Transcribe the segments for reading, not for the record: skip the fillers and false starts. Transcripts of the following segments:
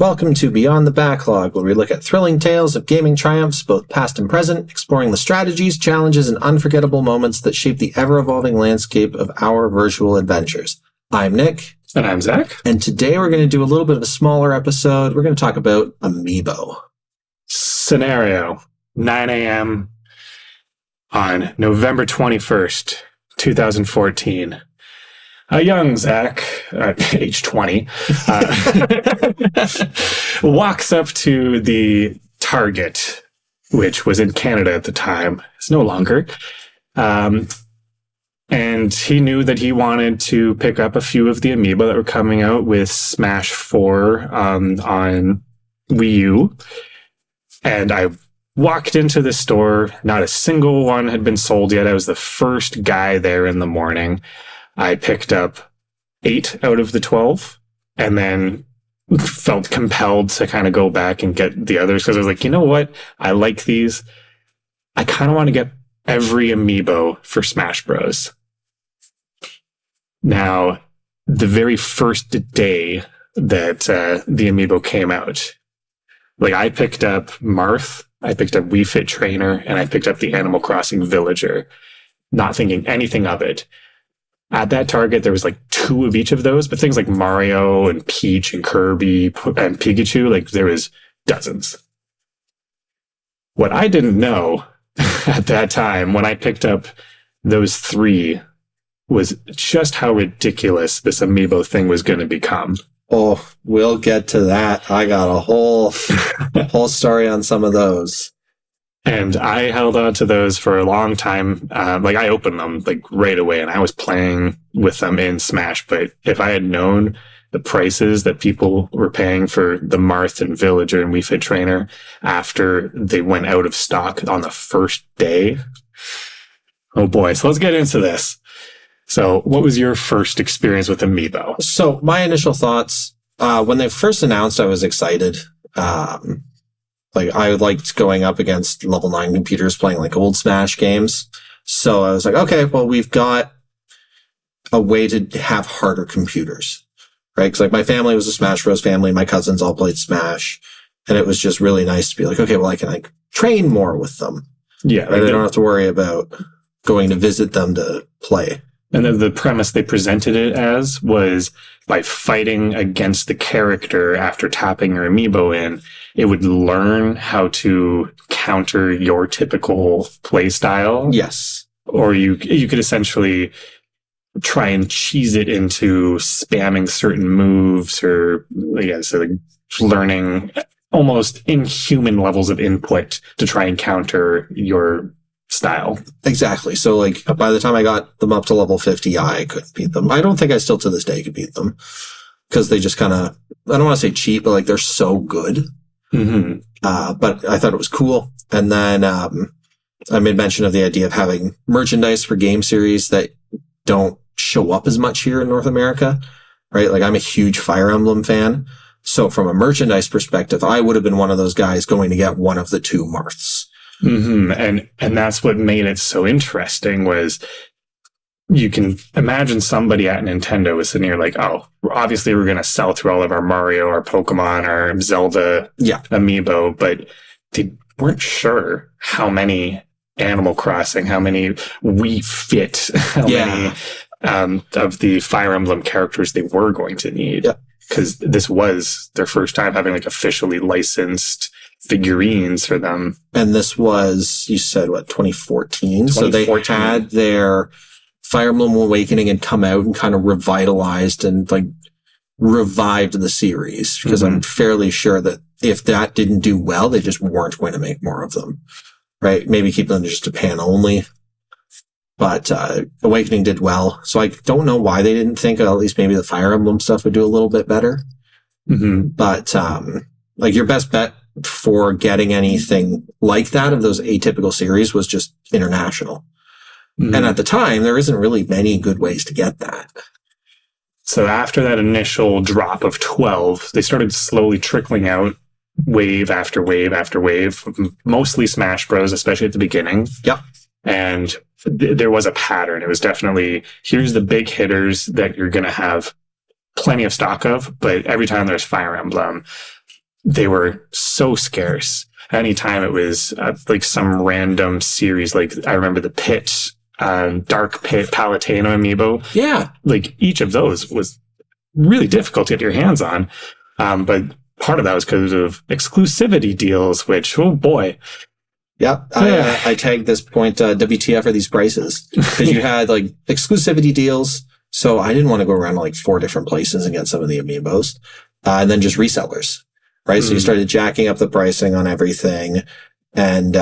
Welcome to Beyond the Backlog, where we look at thrilling tales of gaming triumphs, both past and present, exploring the strategies, challenges, and unforgettable moments that shape the ever-evolving landscape of our virtual adventures. I'm Nick. And I'm Zack. And today we're going to do a little bit of a smaller episode. We're going to talk about Amiibo. Scenario, 9 a.m. on November 21st, 2014. A young Zack, age 20, walks up to the Target, which was in Canada at the time. It's no longer. And he knew that he wanted to pick up a few of the Amiibo that were coming out with Smash 4 on Wii U. And I walked into the store. Not a single one had been sold yet. I was the first guy there in the morning. I picked up 8 out of the 12 and then felt compelled to kind of go back and get the others because I was like, you know what? I like these. I kind of want to get every Amiibo for Smash Bros. Now, the very first day that the Amiibo came out, like I picked up Marth, I picked up Wii Fit Trainer, and I picked up the Animal Crossing Villager, not thinking anything of it. At that Target, there was like 2 of each of those, but things like Mario and Peach and Kirby and Pikachu, like there was dozens. What I didn't know at that time when I picked up those 3 was just how ridiculous this Amiibo thing was going to become. Oh, we'll get to that. I got a whole story on some of those. And I held on to those for a long time. I opened them like right away and I was playing with them in Smash. But if I had known the prices that people were paying for the Marth and Villager and Wii Fit Trainer after they went out of stock on the first day. Oh boy. So let's get into this. So what was your first experience with Amiibo? So my initial thoughts, when they first announced, I was excited. I liked going up against level 9 computers playing like old Smash games. So I was like, okay, well, we've got a way to have harder computers, right? Because like my family was a Smash Bros. Family. My cousins all played Smash. And it was just really nice to be like, okay, well, I can like train more with them. Yeah. Right? I don't have to worry about going to visit them to play. And then the premise they presented it as was by fighting against the character after tapping your Amiibo in, it would learn how to counter your typical play style. Yes. Or you could essentially try and cheese it into spamming certain moves or learning almost inhuman levels of input to try and counter your style. Exactly. So like by the time I got them up to level 50, I couldn't beat them. I don't think I still to this day could beat them because they just kind of, I don't want to say cheat, but like they're so good. Mm-hmm. But I thought it was cool. And then I made mention of the idea of having merchandise for game series that don't show up as much here in North America, right? Like I'm a huge Fire Emblem fan. So from a merchandise perspective, I would have been one of those guys going to get one of the 2 Marths. Mm-hmm. And that's what made it so interesting was you can imagine somebody at Nintendo was sitting here like, oh, obviously we're going to sell through all of our Mario, our Pokemon, our Zelda Amiibo, but they weren't sure how many Animal Crossing, how many Wii Fit, how many of the Fire Emblem characters they were going to need. Because this was their first time having like officially licensed figurines for them. And this was, you said, what, 2014? So they had their Fire Emblem Awakening had come out and kind of revitalized and like revived the series because I'm fairly sure that if that didn't do well, they just weren't going to make more of them, right? Maybe keep them just Japan only. But Awakening did well. So I don't know why they didn't think at least maybe the Fire Emblem stuff would do a little bit better. Mm-hmm. But like your best bet for getting anything like that of those atypical series was just international. Mm-hmm. And at the time, there isn't really many good ways to get that. So after that initial drop of 12, they started slowly trickling out wave after wave after wave, mostly Smash Bros, especially at the beginning. Yep. And there was a pattern. It was definitely, here's the big hitters that you're going to have plenty of stock of, but every time there's Fire Emblem, they were so scarce. Anytime it was like some random series, like I remember the Pit, Dark Pit Palatino amiibo. Yeah. Like each of those was really difficult to get your hands on. But part of that was because of exclusivity deals, which, oh boy. Yeah, I tagged this point, WTF are these prices? Because you had like exclusivity deals. So I didn't want to go around to like 4 different places and get some of the amiibos. And then just resellers, right? So you started jacking up the pricing on everything. And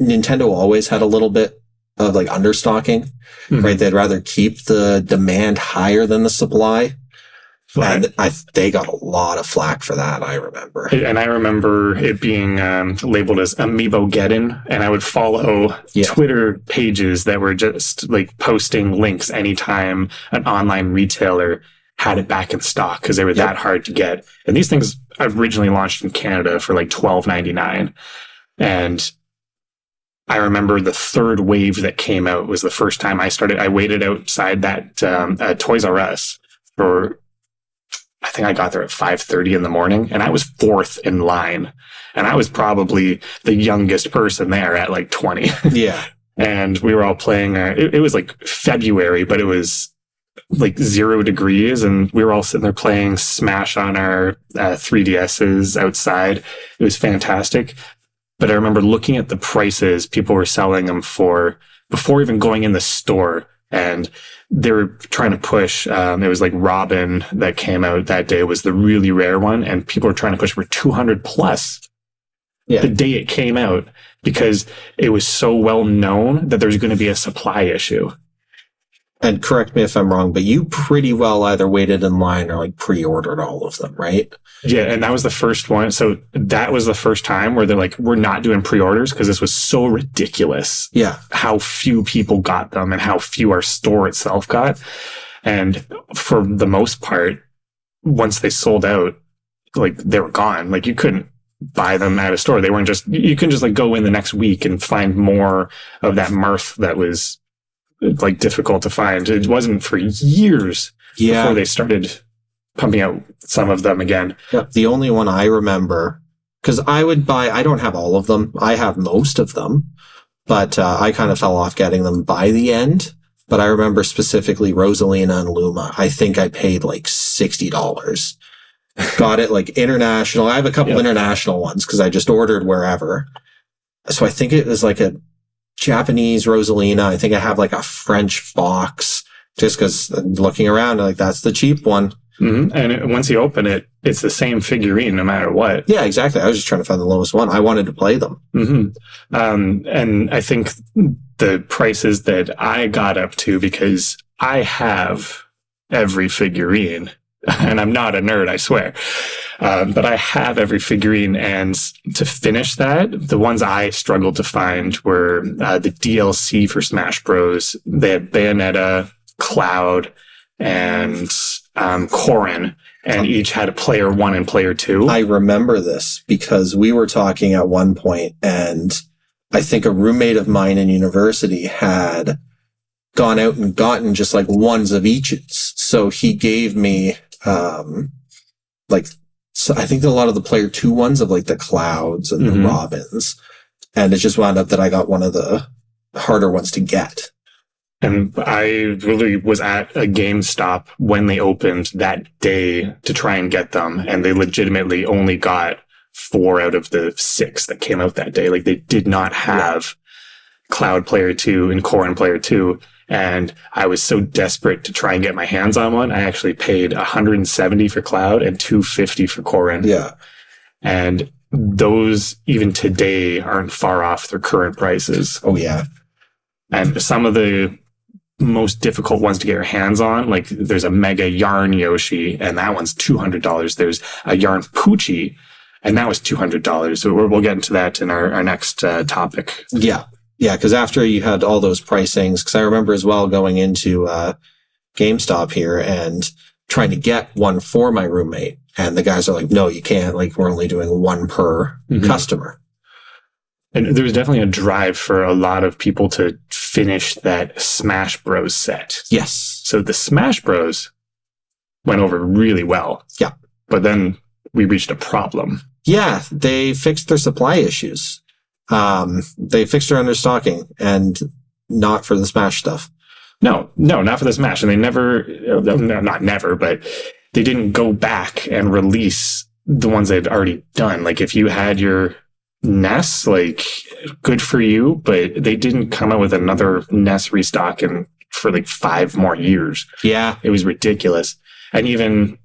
Nintendo always had a little bit of like understocking, right? They'd rather keep the demand higher than the supply. Right. And they got a lot of flack for that, I remember. And I remember it being labeled as Amiibo-geddon, and I would follow Twitter pages that were just like posting links anytime an online retailer had it back in stock because they were that hard to get. And these things originally launched in Canada for like $12.99. And I remember the third wave that came out was the first time I waited outside that Toys R Us for... I think I got there at 5:30 in the morning, and I was 4th in line. And I was probably the youngest person there at like 20. Yeah. And we were all playing, it was like February, but it was like 0 degrees, and we were all sitting there playing Smash on our 3DSs outside. It was fantastic. But I remember looking at the prices people were selling them for before even going in the store, and they were trying to push, it was like Robin that came out that day was the really rare one, and people were trying to push for 200 plus the day it came out because it was so well known that there's going to be a supply issue. And correct me if I'm wrong, but you pretty well either waited in line or like pre-ordered all of them, right? Yeah, and that was the first one. So that was the first time where they're like, we're not doing pre-orders because this was so ridiculous. Yeah. How few people got them and how few our store itself got. And for the most part, once they sold out, like they were gone. Like you couldn't buy them at a store. They weren't just, you can just like go in the next week and find more of that mirth that was like difficult to find. It wasn't for years before they started pumping out some of them again. Yeah, the only one I remember, because I would buy, I don't have all of them. I have most of them, but I kind of fell off getting them by the end. But I remember specifically Rosalina and Luma. I think I paid like $60. Got it like international. I have a couple international ones because I just ordered wherever. So I think it was like a Japanese Rosalina. I think I have like a French box just because looking around, like that's the cheap one. Mm-hmm. And once you open it, it's the same figurine no matter what. Yeah, exactly. I was just trying to find the lowest one. I wanted to play them. Mm-hmm. And I think the prices that I got up to, because I have every figurine, and I'm not a nerd, I swear. But I have every figurine, and to finish that, the ones I struggled to find were the DLC for Smash Bros. They had Bayonetta, Cloud, and Corrin, and each had a player 1 and player 2. I remember this because we were talking at one point, and I think a roommate of mine in university had gone out and gotten just like ones of each. So he gave me so I think a lot of the player 2 ones of like the Clouds and the Robins, and it just wound up that I got one of the harder ones to get. And I really was at a GameStop when they opened that day to try and get them, and they legitimately only got 4 out of the 6 that came out that day. Like they did not have Cloud Player 2 and Corrin Player 2. And I was so desperate to try and get my hands on one. I actually paid $170 for Cloud and $250 for Corrin. Yeah. And those, even today, aren't far off their current prices. Oh, yeah. And some of the most difficult ones to get your hands on, like there's a Mega Yarn Yoshi, and that one's $200. There's a Yarn Poochie, and that was $200. So we'll get into that in our next topic. Yeah. Yeah, because after you had all those pricings, because I remember as well going into GameStop here and trying to get one for my roommate, and the guys are like, no, you can't. Like, we're only doing one per customer. And there was definitely a drive for a lot of people to finish that Smash Bros set. Yes. So the Smash Bros went over really well. Yeah. But then we reached a problem. Yeah, they fixed their supply issues. They fixed their understocking, and not for the Smash stuff. No, not for the Smash. And they never, not never, but they didn't go back and release the ones they'd already done. Like if you had your NES, like good for you, but they didn't come out with another NES restock for like 5 more years. Yeah. It was ridiculous. And even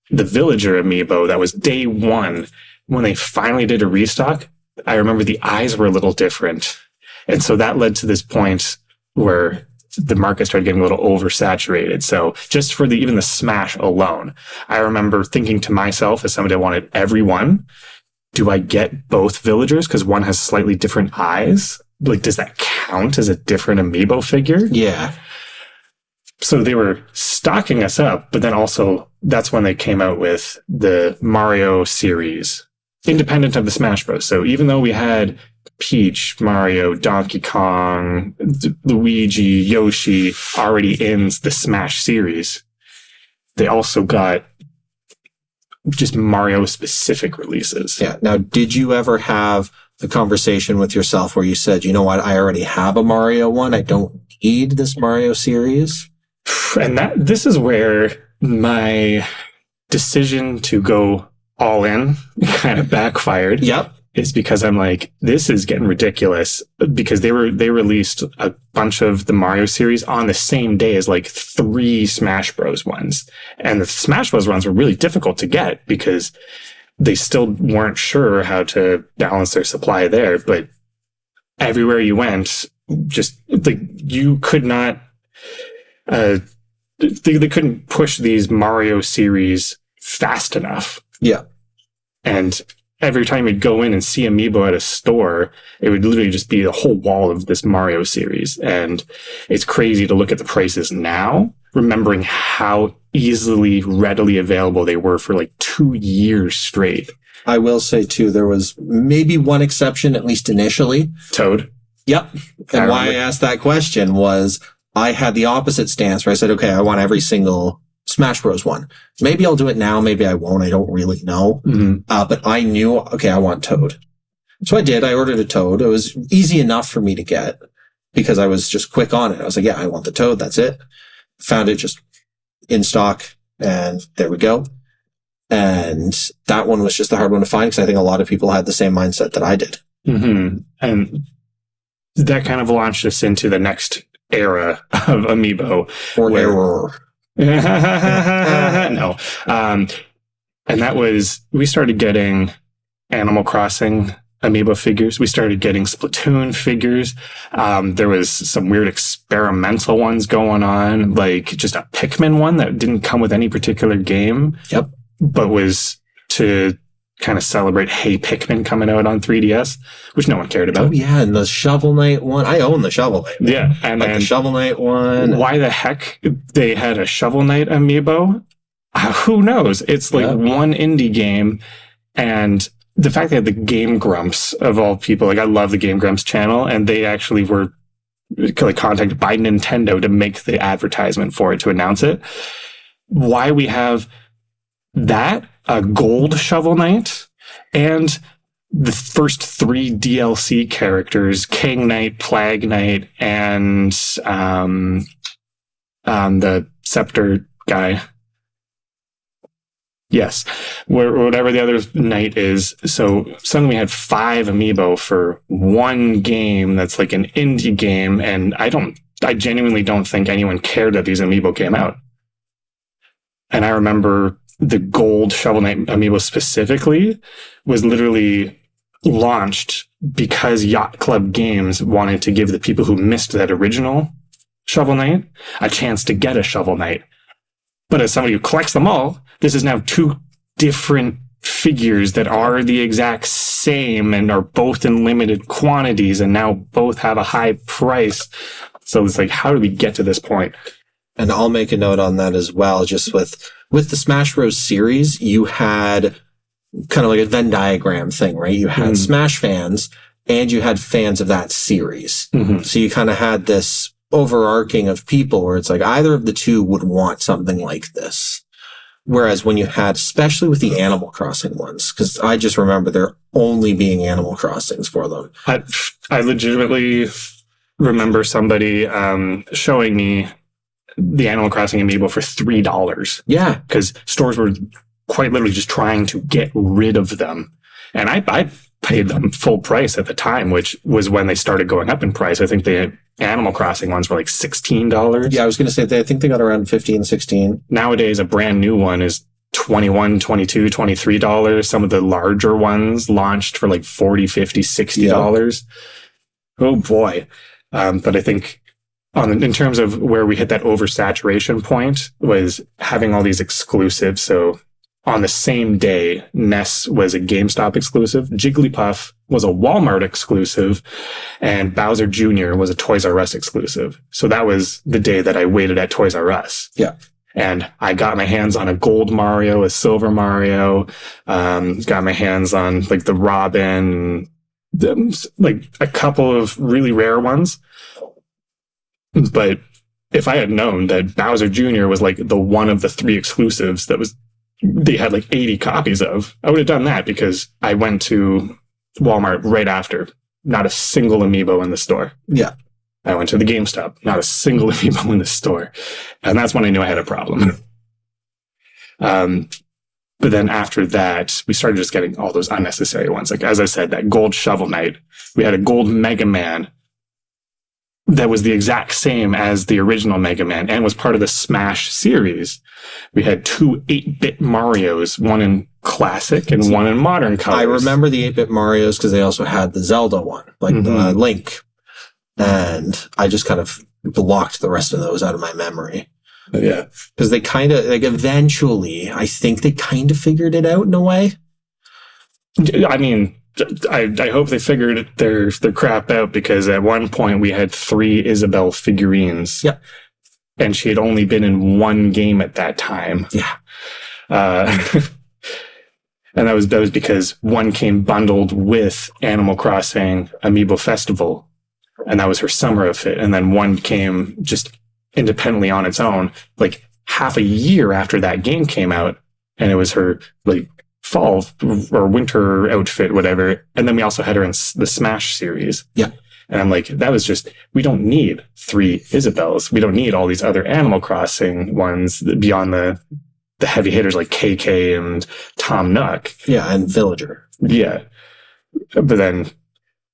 the Villager Amiibo, that was day one, when they finally did a restock, I remember the eyes were a little different. And so that led to this point where the market started getting a little oversaturated. So just for even the Smash alone, I remember thinking to myself, as somebody that wanted every one, do I get both Villagers? Because one has slightly different eyes. Like, does that count as a different Amiibo figure? Yeah. So they were stocking us up, but then also that's when they came out with the Mario series, independent of the Smash Bros. So even though we had Peach, Mario, Donkey Kong, Luigi, Yoshi already in the Smash series, they also got just Mario specific releases. Yeah. Now, did you ever have a conversation with yourself where you said, you know what, I already have a Mario one. I don't need this Mario series? And this is where my decision to go all in kind of backfired. Yep. Is because I'm like, this is getting ridiculous, because they released a bunch of the Mario series on the same day as like 3 Smash Bros ones. And the Smash Bros ones were really difficult to get because they still weren't sure how to balance their supply there. But everywhere you went, just like you could not, they couldn't push these Mario series fast enough. Yeah. And every time you'd go in and see Amiibo at a store, it would literally just be a whole wall of this Mario series. And it's crazy to look at the prices now, remembering how easily, readily available they were for like 2 years straight. I will say, too, there was maybe one exception, at least initially. Toad. Yep. And why I asked that question was I had the opposite stance where I said, okay, I want every single Smash Bros. One. Maybe I'll do it now. Maybe I won't. I don't really know. Mm-hmm. But I knew, okay, I want Toad. So I did. I ordered a Toad. It was easy enough for me to get because I was just quick on it. I was like, yeah, I want the Toad. That's it. Found it just in stock, and there we go. And that one was just the hard one to find because I think a lot of people had the same mindset that I did. Mm-hmm. And that kind of launched us into the next era of Amiibo. Or error. No. And that was, we started getting Animal Crossing Amiibo figures. We started getting Splatoon figures. There was some weird experimental ones going on, like just a Pikmin one that didn't come with any particular game. Yep. But was to kind of celebrate Hey Pikmin coming out on 3DS, which no one cared about. Oh, yeah. And the Shovel Knight one. I own the Shovel Knight one. Yeah. And like then the Shovel Knight one. Why the heck they had a Shovel Knight Amiibo? Who knows? It's like one indie game. And the fact they had the Game Grumps of all people, like I love the Game Grumps channel, and they actually were like contacted by Nintendo to make the advertisement for it, to announce it. Why we have that, a gold Shovel Knight, and the first 3 DLC characters, King Knight, Plague Knight, and the Scepter guy. Yes, whatever the other knight is. So suddenly we had 5 Amiibo for one game that's like an indie game, and I genuinely don't think anyone cared that these Amiibo came out. And I remember the gold Shovel Knight Amiibo specifically was literally launched because Yacht Club Games wanted to give the people who missed that original Shovel Knight a chance to get a Shovel Knight. But as somebody who collects them all, this is now 2 different figures that are the exact same and are both in limited quantities and now both have a high price. So it's like, how do we get to this point? And I'll make a note on that as well. Just with the Smash Bros. Series, you had kind of like a Venn diagram thing, right? You had Smash fans and you had fans of that series. Mm-hmm. So you kind of had this overarching of people where it's like either of the two would want something like this. Whereas when you had, especially with the Animal Crossing ones, because I just remember there only being Animal Crossings for them. I legitimately remember somebody showing me the Animal Crossing Amiibo for $3. Yeah. Because stores were quite literally just trying to get rid of them. And I paid them full price at the time, which was when they started going up in price. I think the Animal Crossing ones were like $16. Yeah, I was going to say, I think they got around 15, 16. Nowadays, a brand new one is $21, $22, $23. Some of the larger ones launched for like $40, $50, $60. Yeah. Oh boy. But I think in terms of where we hit that oversaturation point was having all these exclusives. So on the same day, Ness was a GameStop exclusive, Jigglypuff was a Walmart exclusive, and Bowser Jr. was a Toys R Us exclusive. So that was the day that I waited at Toys R Us. Yeah. And I got my hands on a gold Mario, a silver Mario, got my hands on like the Robin, like a couple of really rare ones. But if I had known that Bowser Jr. was like the one of the 3 exclusives they had like 80 copies of, I would have done that, because I went to Walmart right after. Not a single Amiibo in the store. Yeah. I went to the GameStop. Not a single Amiibo in the store. And that's when I knew I had a problem. But then after that, we started just getting all those unnecessary ones. Like, as I said, that gold Shovel Knight. We had a gold Mega Man that was the exact same as the original Mega Man and was part of the Smash series. We had 2 8-bit Marios, one in classic and one in modern colors. I remember the 8-bit Marios because they also had the Zelda one, like the Link. And I just kind of blocked the rest of those out of my memory. Yeah. Because they kind of, like, eventually, I think they kind of figured it out in a way. I mean, I hope they figured their crap out, because at one point we had 3 Isabelle figurines. Yeah. And she had only been in 1 game at that time. Yeah. And that was because one came bundled with Animal Crossing Amiibo Festival, and that was her summer outfit. And then one came just independently on its own, like half a year after that game came out, and it was her like fall or winter outfit, whatever. And then we also had her in the Smash series. Yeah. And I'm like, that was just, we don't need 3 Isabelles. We don't need all these other Animal Crossing ones beyond the heavy hitters like KK and Tom Nook. Yeah, and Villager. Yeah. But then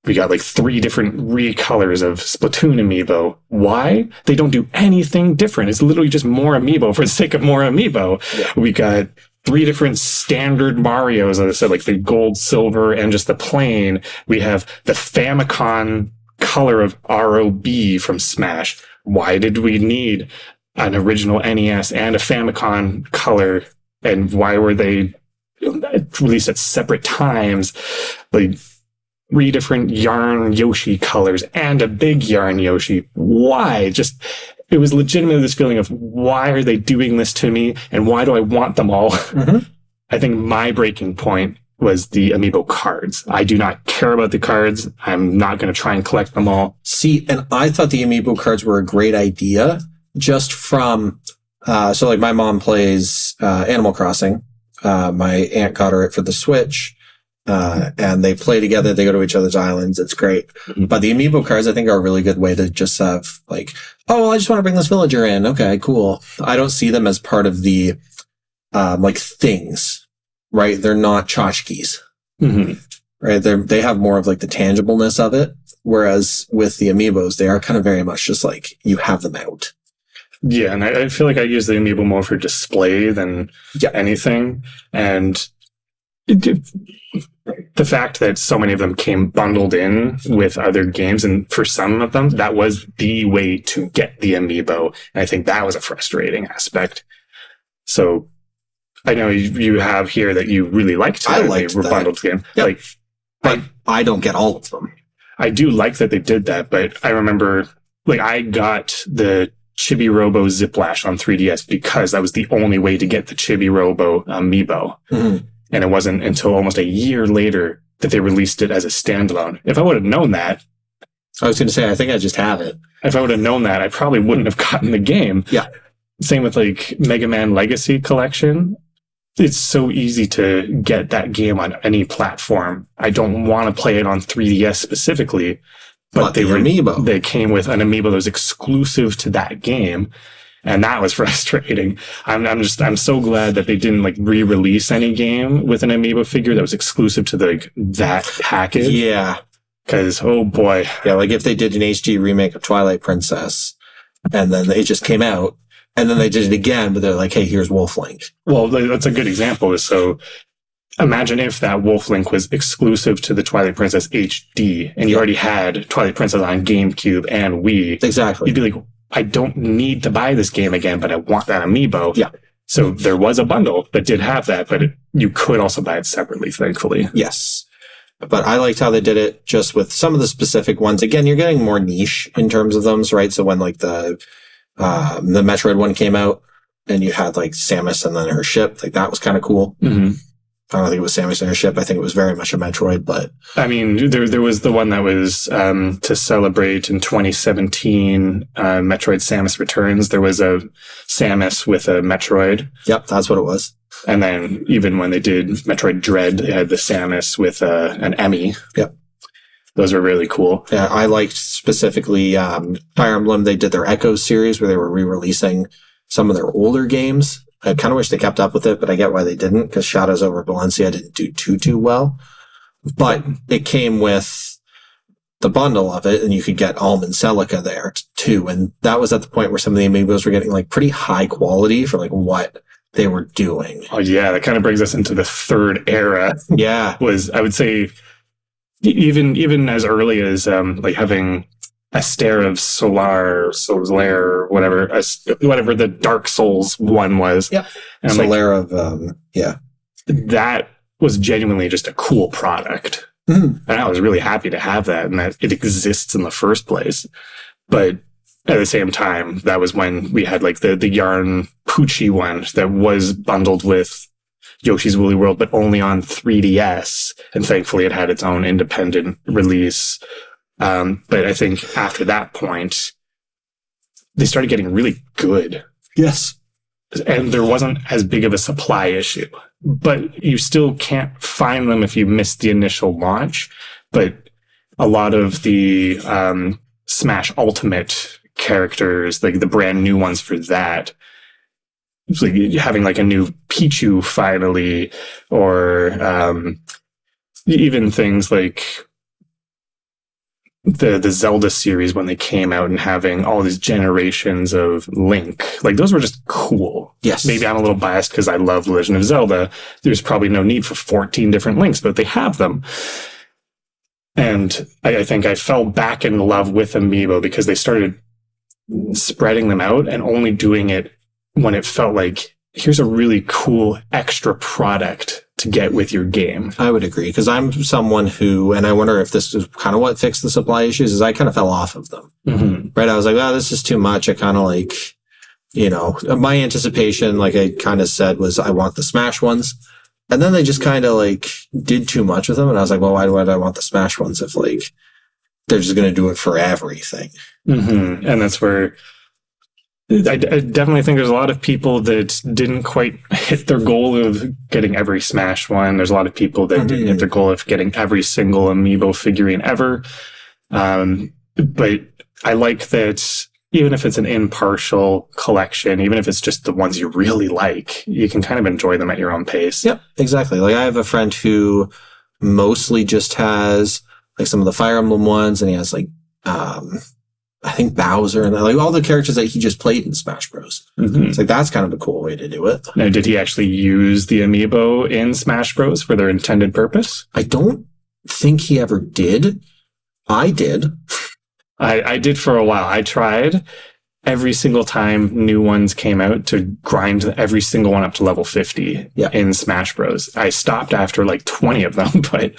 we got like 3 different recolors of Splatoon Amiibo. Why? They don't do anything different. It's literally just more Amiibo for the sake of more Amiibo. Yeah. We got 3 different standard Marios, as I said, like the gold, silver, and just the plain. We have the Famicom color of ROB from Smash. Why did we need an original NES and a Famicom color? And why were they released at separate times? Like 3 different Yarn Yoshi colors and a big Yarn Yoshi. Why? Just, it was legitimately this feeling of, why are they doing this to me? And why do I want them all? Mm-hmm. I think my breaking point was the Amiibo cards. I do not care about the cards. I'm not going to try and collect them all. See, and I thought the Amiibo cards were a great idea, just from, so like my mom plays Animal Crossing. My aunt got her it for the Switch, and they play together. They go to each other's islands. It's great. Mm-hmm. But the Amiibo cards, I think, are a really good way to just have like, oh, well, I just want to bring this villager in. Okay, cool. I don't see them as part of the, like things. Right? They're not tchotchkes. Mm-hmm. Right? They have more of like the tangibleness of it. Whereas with the Amiibos, they are kind of very much just like, you have them out. Yeah. And I feel like I use the Amiibo more for display than anything. And the fact that so many of them came bundled in with other games, and for some of them, that was the way to get the Amiibo. And I think that was a frustrating aspect. So I know you have here that you really liked. I liked they were bundled together. Yep. Like, but I don't get all of them. I do like that they did that, but I remember, like, I got the Chibi Robo Ziplash on 3DS because that was the only way to get the Chibi Robo Amiibo. Mm-hmm. And it wasn't until almost a year later that they released it as a standalone. If I would have known that, I was going to say, I think I just have it. If I would have known that, I probably wouldn't have gotten the game. Yeah. same with like Mega Man Legacy Collection. It's so easy to get that game on any platform. I don't want to play it on 3DS specifically, but they came with an Amiibo that was exclusive to that game. And that was frustrating. I'm so glad that they didn't like re-release any game with an Amiibo figure that was exclusive to that package. Yeah. Cause, oh boy. Yeah, like if they did an HD remake of Twilight Princess and then it just came out and then they did it again, but they're like, hey, here's Wolf Link. Well, that's a good example. So imagine if that Wolf Link was exclusive to the Twilight Princess HD and you already had Twilight Princess on GameCube and Wii. Exactly. You'd be like, I don't need to buy this game again, but I want that Amiibo. Yeah. So there was a bundle that did have that, but you could also buy it separately, thankfully. Yes. But I liked how they did it just with some of the specific ones. Again, you're getting more niche in terms of them, right? So when like the Metroid one came out and you had like Samus and then her ship, like that was kind of cool. Mm-hmm. I don't think it was Samus and her ship. I think it was very much a Metroid, but I mean, there was the one that was to celebrate in 2017, Metroid Samus Returns. There was a Samus with a Metroid. Yep, that's what it was. And then even when they did Metroid Dread, they had the Samus with an Emmy. Yep. Those were really cool. Yeah, I liked specifically Fire Emblem. They did their Echoes series where they were re-releasing some of their older games. I kind of wish they kept up with it, but I get why they didn't, because Shadows over Valencia didn't do too well. But it came with the bundle of it, and you could get Alm and Celica there too. And that was at the point where some of the Amiibos were getting like pretty high quality for like what they were doing. Oh yeah, that kind of brings us into the third era. Yeah. Was, I would say, even as early as like having Aster of Solar, whatever the Dark Souls one was. Yeah. Solar of, yeah. That was genuinely just a cool product. Mm. And I was really happy to have that and that it exists in the first place. But at the same time, that was when we had like the Yarn Poochie one that was bundled with Yoshi's Woolly World, but only on 3DS. And thankfully it had its own independent release. But I think after that point, they started getting really good. Yes. And there wasn't as big of a supply issue. But you still can't find them if you missed the initial launch. But a lot of the Smash Ultimate characters, like the brand new ones for that, it's like having like a new Pichu finally, or even things like the Zelda series when they came out and having all these generations of Link. Like those were just cool. Yes. Maybe I'm a little biased because I love Legend of Zelda. There's probably no need for 14 different Links, but they have them. And I think I fell back in love with Amiibo because they started spreading them out and only doing it when it felt like, here's a really cool extra product to get with your game. I would agree, because I'm someone who, and I wonder if this is kind of what fixed the supply issues, is I kind of fell off of them. Mm-hmm. Right? I was like, oh, this is too much. I kind of like, my anticipation, like I kind of said, was I want the Smash ones. And then they just kind of like did too much with them. And I was like, well, why do I want the Smash ones if like they're just going to do it for everything? Mm-hmm. And that's where I definitely think there's a lot of people that didn't quite hit their goal of getting every Smash one. There's a lot of people that didn't hit their goal of getting every single Amiibo figurine ever. But I like that even if it's an impartial collection, even if it's just the ones you really like, you can kind of enjoy them at your own pace. Yep, exactly. Like I have a friend who mostly just has like some of the Fire Emblem ones, and he has like, I think Bowser and like all the characters that he just played in Smash Bros. Mm-hmm. It's like, that's kind of a cool way to do it. Now, did he actually use the Amiibo in Smash Bros. For their intended purpose? I don't think he ever did. I did. I did for a while. I tried every single time new ones came out to grind every single one up to level 50 in Smash Bros. I stopped after like 20 of them, but...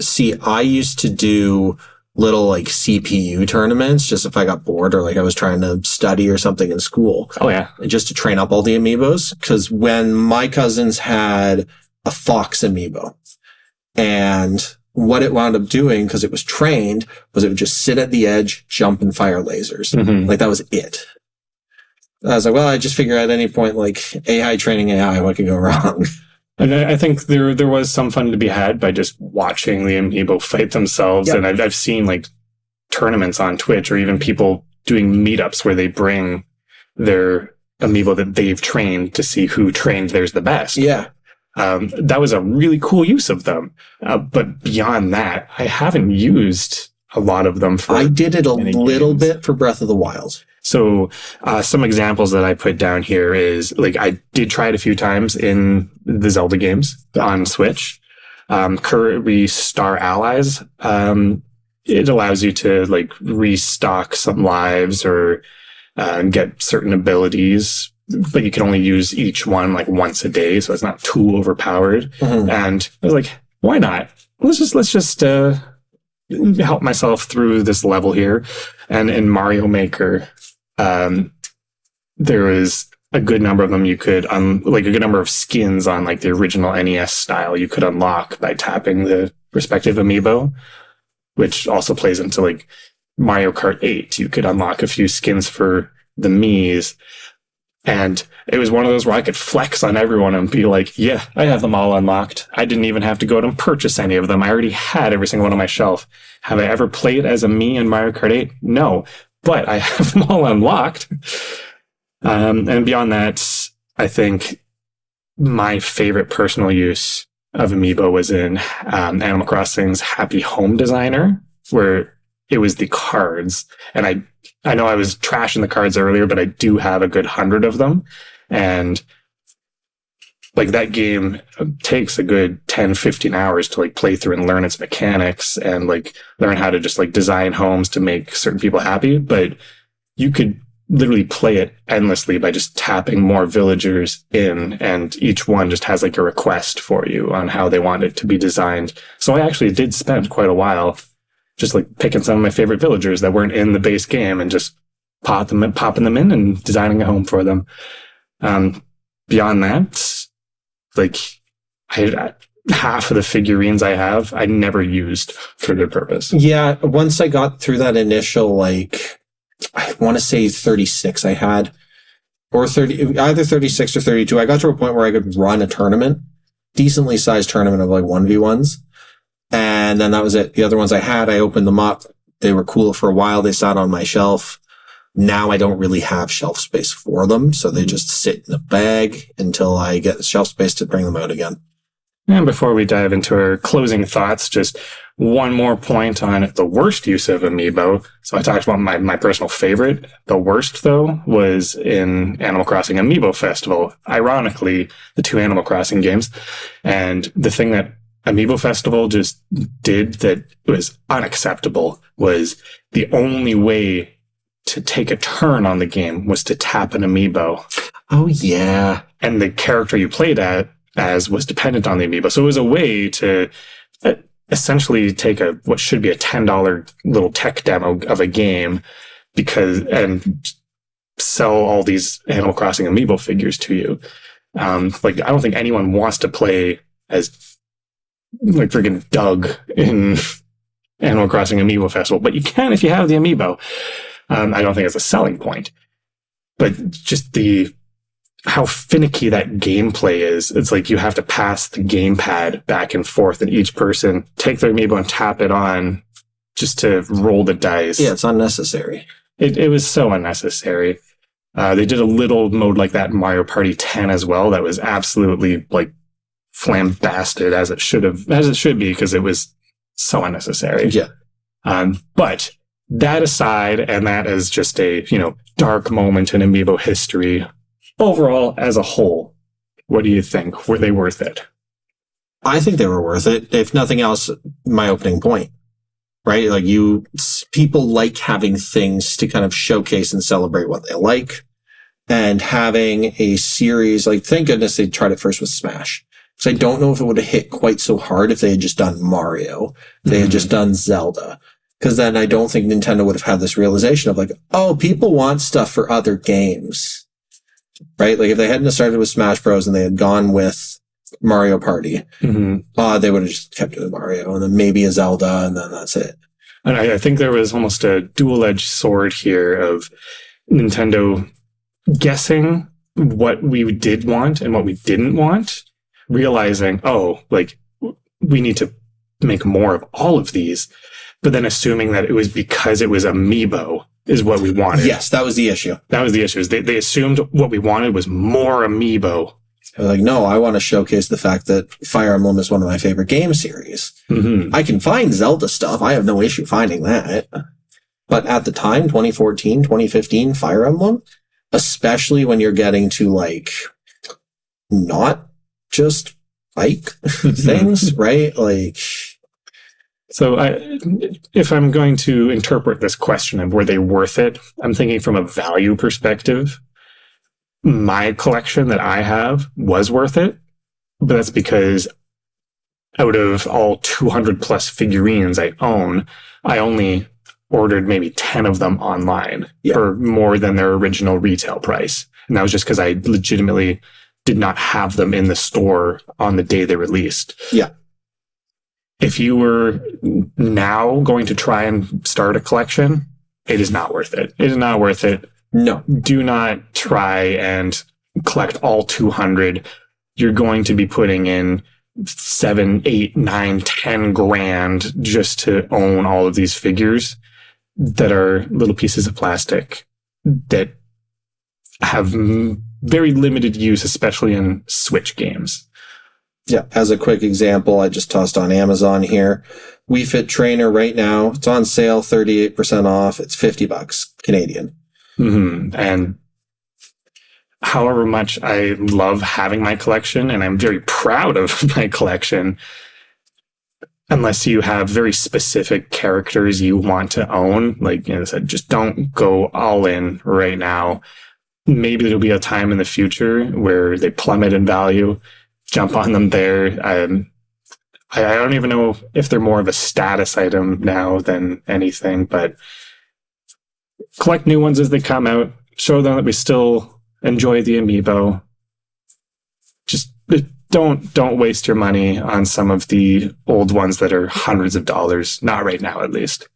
See, I used to do little like CPU tournaments just if I got bored or like I was trying to study or something in school. Oh yeah. Just to train up all the Amiibos. Because when my cousins had a Fox Amiibo, and what it wound up doing, because it was trained, was it would just sit at the edge, jump and fire lasers. Mm-hmm. Like that was it. I was like, well, I just figure at any point, like AI training AI, what could go wrong? And I think there was some fun to be had by just watching the Amiibo fight themselves. Yep. And I've seen like tournaments on Twitch or even people doing meetups where they bring their Amiibo that they've trained to see who trained theirs the best. Yeah. That was a really cool use of them. But beyond that, I haven't used a lot of them. I did it a little bit for Breath of the Wild. So some examples that I put down here is like I did try it a few times in the Zelda games on Switch. Currently Star Allies. It allows you to like restock some lives or get certain abilities, but you can only use each one like once a day, so it's not too overpowered. Mm-hmm. And I was like, why not? Let's just help myself through this level here. And in Mario Maker, there was a good number of them you could like a good number of skins on like the original NES style you could unlock by tapping the respective amiibo, which also plays into like Mario Kart 8. You could unlock a few skins for the Miis. And it was one of those where I could flex on everyone and be like, yeah, I have them all unlocked. I didn't even have to go out and purchase any of them. I already had every single one on my shelf. Have I ever played as a Mii in Mario Kart 8? No. But I have them all unlocked. And beyond that, I think my favorite personal use of Amiibo was in Animal Crossing's Happy Home Designer, where it was the cards. And I know I was trashing the cards earlier, but I do have a good 100 of them. And like that game takes a good 10, 15 hours to like play through and learn its mechanics and like learn how to just like design homes to make certain people happy. But you could literally play it endlessly by just tapping more villagers in, and each one just has like a request for you on how they want it to be designed. So I actually did spend quite a while just like picking some of my favorite villagers that weren't in the base game and just popping them in and designing a home for them. Beyond that, like half of the figurines I have, I never used for good purpose. Yeah, once I got through that initial, like, I want to say 36 I had, or 30, either 36 or 32. I got to a point where I could run a tournament, decently sized tournament of like 1v1s. And then that was it. The other ones I had, I opened them up. They were cool for a while. They sat on my shelf. Now I don't really have shelf space for them, so they just sit in a bag until I get the shelf space to bring them out again. And before we dive into our closing thoughts, just one more point on the worst use of Amiibo. So I talked about my personal favorite. The worst, though, was in Animal Crossing Amiibo Festival. Ironically, the two Animal Crossing games. And the thing that Amiibo Festival just did that was unacceptable was the only way to take a turn on the game was to tap an Amiibo. Oh, yeah. And the character you played as was dependent on the Amiibo. So it was a way to essentially take what should be a $10 little tech demo of a game and sell all these Animal Crossing Amiibo figures to you. Like, I don't think anyone wants to play as like freaking Doug in Animal Crossing Amiibo Festival, but you can if you have the Amiibo. I don't think it's a selling point, but just how finicky that gameplay is. It's like you have to pass the gamepad back and forth, and each person take their Amiibo and tap it on just to roll the dice. Yeah, it's unnecessary. It was so unnecessary. They did a little mode like that in Mario Party 10 as well. That was absolutely like flambasted as it should be, because it was so unnecessary. Yeah. But that aside, and that is just a, dark moment in Amiibo history, overall, as a whole, what do you think? Were they worth it? I think they were worth it. If nothing else, my opening point, right? Like people like having things to kind of showcase and celebrate what they like, and having a series, like, thank goodness they tried it first with Smash. Because I don't know if it would have hit quite so hard if they had just done Mario. They had just done Zelda. Because then I don't think Nintendo would have had this realization of like, oh, people want stuff for other games. Right? Like if they hadn't started with Smash Bros. And they had gone with Mario Party, they would have just kept it with Mario and then maybe a Zelda, and then that's it. And I think there was almost a dual-edged sword here of Nintendo guessing what we did want and what we didn't want, realizing, we need to make more of all of these, but then assuming that it was because it was Amiibo is what we wanted. Yes, that was the issue. That was the issue. They assumed what we wanted was more Amiibo. They're like, no, I want to showcase the fact that Fire Emblem is one of my favorite game series. Mm-hmm. I can find Zelda stuff. I have no issue finding that. But at the time, 2014, 2015, Fire Emblem, especially when you're getting to like, not just like things, right? Like, so if I'm going to interpret this question of were they worth it, I'm thinking from a value perspective. My collection that I have was worth it, but that's because out of all 200 plus figurines I own, I only ordered maybe 10 of them online for more than their original retail price. And that was just because I legitimately did not have them in the store on the day they released. Yeah. If you were now going to try and start a collection, it is not worth it. It is not worth it. No. Do not try and collect all 200. You're going to be putting in 7, 8, 9, 10 grand just to own all of these figures that are little pieces of plastic that have very limited use, especially in Switch games. Yeah. As a quick example, I just tossed on Amazon here. Wii Fit Trainer right now. It's on sale, 38% off. It's $50 Canadian. Mm-hmm. And however much I love having my collection, and I'm very proud of my collection, unless you have very specific characters you want to own, like I said, just don't go all in right now. Maybe there'll be a time in the future where they plummet in value. Jump on them there. I don't even know if they're more of a status item now than anything, but collect new ones as they come out. Show them that we still enjoy the Amiibo. Just don't waste your money on some of the old ones that are hundreds of dollars. Not right now, at least.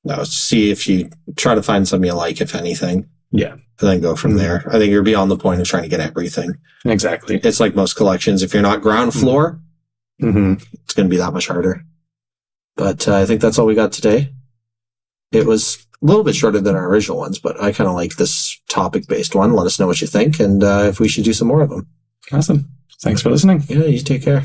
No, see if you try to find something you like, if anything. Yeah. And then go from there. I think you're beyond the point of trying to get everything. Exactly. It's like most collections. If you're not ground floor, it's going to be that much harder. But I think that's all we got today. It was a little bit shorter than our original ones, but I kind of like this topic-based one. Let us know what you think and if we should do some more of them. Awesome. Thanks for listening. Yeah, you take care.